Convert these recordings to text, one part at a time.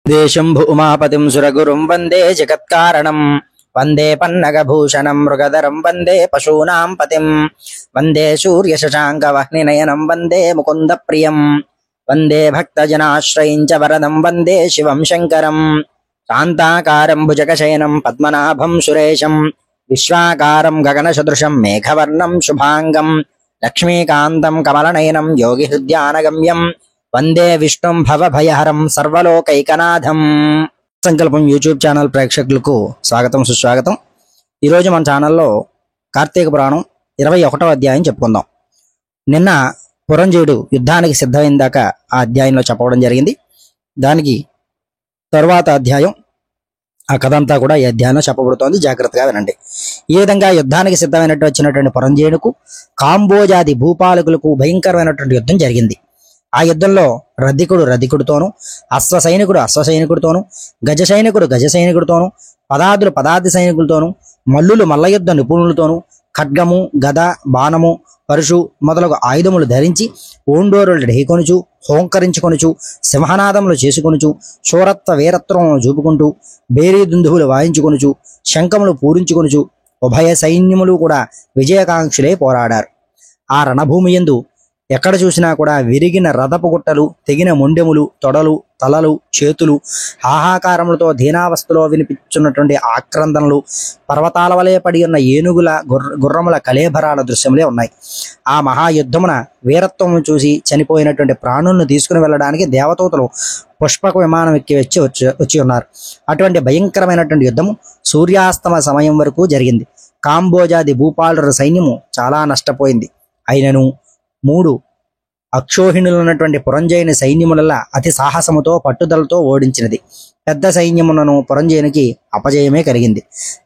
దేశంభు ఉమాపతిం సురగురుం వందే జగత్కారణం వందే పన్నగభూషణం మృగధరం వందే పశూనాం పతిం వందే సూర్యశశాంకవహ్నినయనం వందే ముకుంద ప్రియం వందే భక్తజనాశ్రయం చ వరదం వందే శివం శంకరం శాంతాకారం భుజగశయనం పద్మనాభం సురేశం విశ్వాకారం గగనసదృశం మేఘవర్ణం శుభాంగం లక్ష్మీకాంతం కమలనయనం యోగిహృద్యానగమ్యం వందే విష్ణుం భవభయహరం సర్వలోకైకనాథం. సంకల్పం యూట్యూబ్ ఛానల్ ప్రేక్షకులకు స్వాగతం సుస్వాగతం. ఈరోజు మన ఛానల్లో కార్తీక పురాణం 21వ అధ్యాయం చెప్పుకుందాం. నిన్న పురంజయుడు యుద్ధానికి సిద్ధమైన దాకా ఆ అధ్యాయంలో చెప్పడం జరిగింది. దానికి తరువాత అధ్యాయం ఆ కథ అంతా కూడా ఈ అధ్యాయంలో చెప్పబడుతోంది. జాగ్రత్తగా వినండి. ఈ విధంగా యుద్ధానికి సిద్ధమైనట్టు వచ్చినటువంటి పురంజయుడుకు కాంబోజాది భూపాలకులకు భయంకరమైనటువంటి యుద్ధం జరిగింది. ఆ యుద్ధంలో రధికుడితోనూ అశ్వసైనికుడితోనూ గజ సైనికుడితోనూ పదాతి సైనికులతోనూ మల్లులు మల్లయుద్ధ నిపుణులతోనూ ఖడ్గము గద బాణము పరుషు మొదలగు ఆయుధములు ధరించి ఓండోరులు ఢేకొనుచు హోంకరించుకొనుచు సింహనాదములు చేసుకొనుచు శూరత్వ వీరత్వమును చూపుకుంటూ బేరీ దుందువులు వాయించుకొనుచు శంఖములు పూరించుకొనుచు ఉభయ సైన్యములు కూడా విజయకాంక్షులే పోరాడారు. ఆ రణభూమి యందు ఎక్కడ చూసినా కూడా విరిగిన రథపు గుట్టలు, తెగిన మొండెములు, తొడలు, తలలు, చేతులు, హాహాకారములతో దీనావస్థలో వినిపించున్నటువంటి ఆక్రందనలు, పర్వతాల వలె పడి ఉన్న ఏనుగుల గుర్రముల కళేభరాల దృశ్యములే ఉన్నాయి. ఆ మహాయుద్ధమున వీరత్వం చూసి చనిపోయినటువంటి ప్రాణులను తీసుకుని వెళ్ళడానికి దేవదూతలు పుష్పక విమానం ఎక్కి వచ్చి ఉన్నారు. అటువంటి భయంకరమైనటువంటి యుద్ధము సూర్యాస్తమ సమయం వరకు జరిగింది. కాంబోజాది భూపాలుర సైన్యము చాలా నష్టపోయింది. అయినను 3 అక్షోహిణులు ఉన్నటువంటి పురంజయుని సైన్యములలా అతి సాహసముతో పట్టుదలతో ఓడించినది. పెద్ద సైన్యములను పురంజయునికి అపజయమే కలిగింది.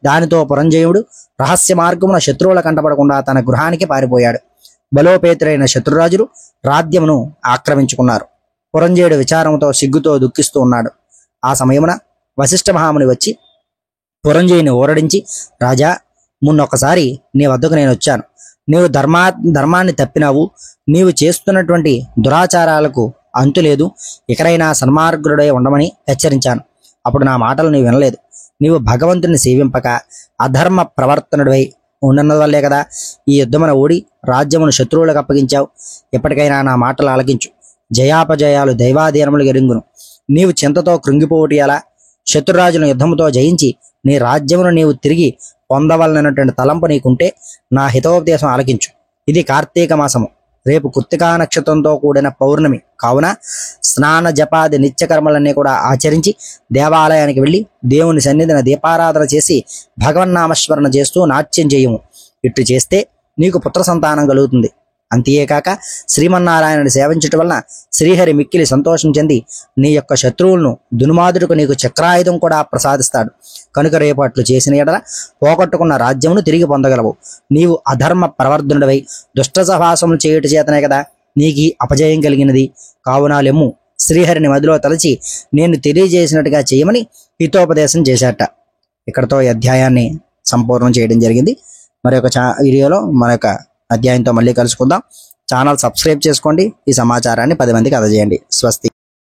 దానితో పురంజయుడు రహస్య మార్గమున శత్రువుల కంటపడకుండా తన గృహానికి పారిపోయాడు. బలోపేతులైన శత్రురాజులు రాజ్యమును ఆక్రమించుకున్నారు. పురంజయుడు విచారంతో సిగ్గుతో దుఃఖిస్తూ ఉన్నాడు. ఆ సమయమున వశిష్ఠ మహాముని వచ్చి పురంజయుని ఊరడించి, రాజా, మున్నొకసారి నీ వద్దకు నేను వచ్చాను. నీవు ధర్మాన్ని తప్పినావు. నీవు చేస్తున్నటువంటి దురాచారాలకు అంతులేదు. ఇకరైనా సన్మార్గుడై ఉండమని హెచ్చరించాను. అప్పుడు నా మాటలు నీవు వినలేదు. నీవు భగవంతుని సేవింపక అధర్మ ప్రవర్తనుడివై ఉన్నవల్లే కదా ఈ యుద్ధమున ఓడి రాజ్యమును శత్రువులకు అప్పగించావు. ఎప్పటికైనా నా మాటలు ఆలకించు. జయాపజయాలు దైవాధీనములు ఎరింగును. నీవు చింతతో కృంగిపోవటి ఎలా? శత్రురాజులను యుద్ధముతో జయించి నీ రాజ్యమును నీవు తిరిగి పొందవలనటువంటి తలంపు నీకుంటే నా హితోపదేశం ఆలకించు. ఇది కార్తీక మాసము. రేపు కృత్తికా నక్షత్రంతో కూడిన పౌర్ణమి కావున స్నాన జపాది నిత్యకర్మలన్నీ కూడా ఆచరించి దేవాలయానికి వెళ్ళి దేవుని సన్నిధిన దీపారాధన చేసి భగవన్నామస్మరణ చేస్తూ నాట్యం చేయము. ఇట్లు చేస్తే నీకు పుత్ర సంతానం కలుగుతుంది. అంతేకాక శ్రీమన్నారాయణుని సేవించటం వలన శ్రీహరి మిక్కిలి సంతోషం చెంది నీ యొక్క శత్రువులను దునుమాదుడుకు నీకు చక్రాయుధం కూడా ప్రసాదిస్తాడు. కనుక రేపు అట్లు చేసిన ఎడల పోగొట్టుకున్న రాజ్యమును తిరిగి పొందగలవు. నీవు అధర్మ ప్రవర్ధనుడివై దుష్ట సహవాసములు చేయుట చేతనే కదా నీకు అపజయం కలిగినది. కావున లెమ్ము. శ్రీహరిని మదిలో తలచి నేను తెలియజేసినట్టుగా చేయమని హితోపదేశం చేశాట. ఇక్కడతో ఈ అధ్యాయాన్ని సంపూర్ణం చేయడం జరిగింది. మరొక వీడియోలో మరొక అధ్యాయంతో మళ్ళీ కలుసుకుందాం. ఛానల్ సబ్స్క్రైబ్ చేసుకోండి. ఈ సమాచారాన్ని 10 మందికి అందజేయండి. స్వస్తి.